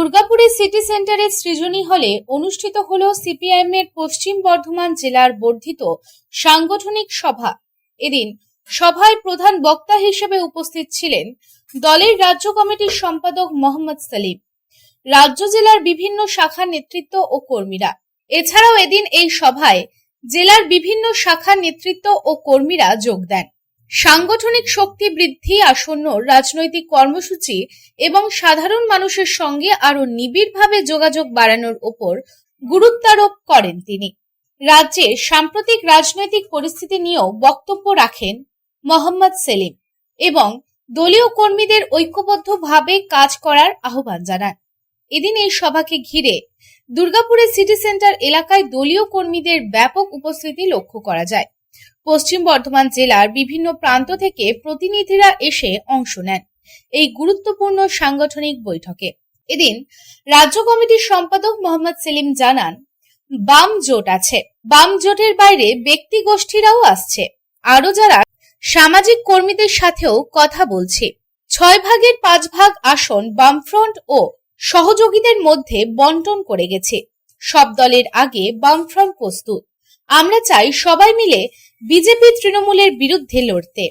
দুর্গাপুরের সিটি সেন্টারের সৃজনী হলে অনুষ্ঠিত হলো সিপিআইএম এর পশ্চিম বর্ধমান জেলার বর্ধিত সাংগঠনিক সভা। এদিন সভায় প্রধান বক্তা হিসেবে উপস্থিত ছিলেন দলের রাজ্য কমিটির সম্পাদক মোহাম্মদ সেলিম, রাজ্য জেলার বিভিন্ন শাখার নেতৃত্ব ও কর্মীরা। এছাড়াও এদিন এই সভায় জেলার বিভিন্ন শাখার নেতৃত্ব ও কর্মীরা যোগ দেন। সাংগঠনিক শক্তি বৃদ্ধি, আসন্ন রাজনৈতিক কর্মসূচি এবং সাধারণ মানুষের সঙ্গে আরো নিবিড়ভাবে যোগাযোগ বাড়ানোর উপর গুরুত্বারোপ করেন তিনি। রাজ্যের সাম্প্রতিক রাজনৈতিক পরিস্থিতি নিয়েও বক্তব্য রাখেন মোহাম্মদ সেলিম এবং দলীয় কর্মীদের ঐক্যবদ্ধভাবে কাজ করার আহ্বান জানান। এদিন এই সভাকে ঘিরে দুর্গাপুরের সিটি সেন্টার এলাকায় দলীয় কর্মীদের ব্যাপক উপস্থিতি লক্ষ্য করা যায়। পশ্চিম বর্ধমান জেলার বিভিন্ন প্রান্ত থেকে প্রতিনিধিরা এসে অংশ নেন এই গুরুত্বপূর্ণ সাংগঠনিক বৈঠকে। এদিন রাজ্য কমিটির সম্পাদক মোহাম্মদ সেলিম জানান, বাম জোট আছে, বাম জোটের বাইরে ব্যক্তি গোষ্ঠীরাও আসছে, আরো যারা সামাজিক কর্মীদের সাথেও কথা বলছে। 6 ভাগের 5 ভাগ আসন বামফ্রন্ট ও সহযোগীদের মধ্যে বন্টন করে গেছে। সব দলের আগে বামফ্রন্ট প্রস্তুত। আমরা চাই সবাই মিলে বিজেপি তৃণমূলের বিরুদ্ধে লড়তে।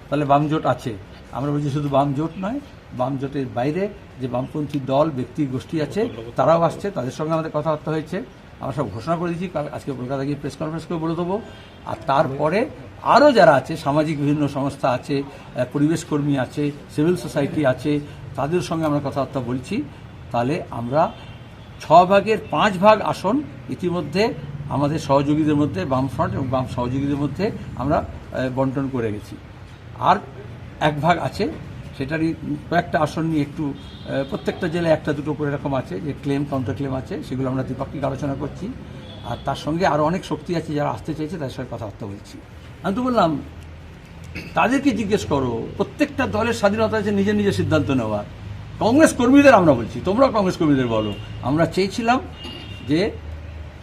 তাহলে বাম জোট আছে, আমরা বলছি শুধু বাম জোট নয়, বাম জোটের বাইরে যে বামপন্থী দল ব্যক্তি গোষ্ঠী আছে তারাও আসছে, তাদের সঙ্গে আমাদের কথাবার্তা হয়েছে। আমরা সব ঘোষণা করে দিয়েছি, আজকে কলকাতা গিয়ে প্রেস কনফারেন্স করে বলে দেবো। আর তারপরে আরও যারা আছে, সামাজিক বিভিন্ন সংস্থা আছে, পরিবেশ কর্মী আছে, সিভিল সোসাইটি আছে, তাদের সঙ্গে আমরা কথাবার্তা বলছি। তাহলে আমরা 6 ভাগের 5 ভাগ আসন ইতিমধ্যে আমাদের সহযোগীদের মধ্যে, বামফ্রন্ট এবং বাম সহযোগীদের মধ্যে আমরা বন্টন করে গেছি। আর 1 ভাগ আছে, সেটারই কয়েকটা আসন নিয়ে একটু প্রত্যেকটা জেলায় 1-2 করে এরকম আছে যে ক্লেম কাউন্টার ক্লেম আছে, সেগুলো আমরা দ্বিপাক্ষিক আলোচনা করছি। আর তার সঙ্গে আরও অনেক শক্তি আছে যারা আসতে চাইছে, তাদের সঙ্গে কথাবার্তা বলছি। আমি তো বললাম তাদেরকে জিজ্ঞেস করো, প্রত্যেকটা দলের স্বাধীনতা আছে নিজের নিজের সিদ্ধান্ত নেওয়ার। কংগ্রেস কর্মীদের আমরা বলছি, তোমরাও কংগ্রেস কর্মীদের বলো, আমরা চেয়েছিলাম যে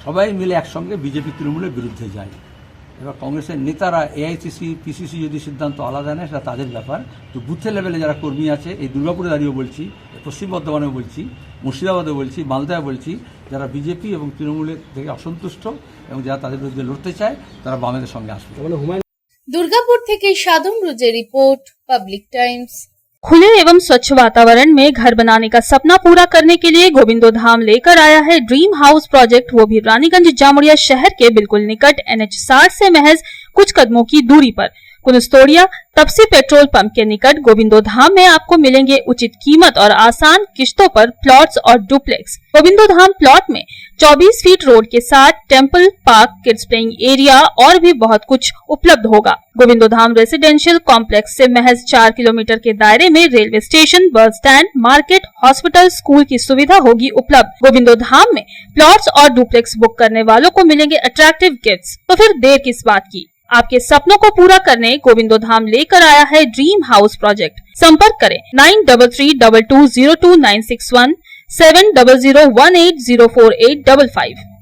সবাই মিলে একসঙ্গে বিজেপি তৃণমূলের বিরুদ্ধে যায়। এবার কংগ্রেসের নেতারা এআইসিসি পিসিসি যদি সিদ্ধান্ত আলাদা নেয় সেটা তাদের ব্যাপার। তো বুথের লেভেলে যারা কর্মী আছে, এই দুর্গাপুরে দাঁড়িয়েও বলছি, পশ্চিম বর্ধমানেও বলছি, মুর্শিদাবাদেও বলছি, মালদায় বলছি, যারা বিজেপি এবং তৃণমূলের থেকে অসন্তুষ্ট এবং যারা তাদের বিরুদ্ধে লড়তে চায় তারা বামেদের সঙ্গে আসবে। দুর্গাপুর থেকে সাধন রুজের রিपोर्ट, पब्लिक टाइम्स। खुले एवं स्वच्छ वातावरण में घर बनाने का सपना पूरा करने के लिए गोविंदो धाम लेकर आया है ड्रीम हाउस प्रोजेक्ट, वो भी रानीगंज जामुड़िया शहर के बिल्कुल निकट NH 60 से महज कुछ कदमों की दूरी पर कुनस्तोड़िया तपसी पेट्रोल पंप के निकट गोविंदो धाम में आपको मिलेंगे उचित कीमत और आसान किश्तों पर प्लॉट्स और डुप्लेक्स। गोविंदो धाम प्लॉट में 24 फीट रोड के साथ temple, park, kids playing area और भी बहुत कुछ उपलब्ध होगा। गोविंदो धाम रेसिडेंशियल कॉम्प्लेक्स से महज 4 किलोमीटर के दायरे में railway station, bus stand, market, hospital, school की सुविधा होगी उपलब्ध। गोविंदो धाम में प्लॉट्स और डुप्लेक्स बुक करने वालों को मिलेंगे अट्रैक्टिव गिफ्ट्स। तो फिर देर किस बात की, आपके सपनों को पूरा करने गोविंदो धाम लेकर आया है ड्रीम हाउस प्रोजेक्ट। संपर्क करें 9332202961, 7001804855।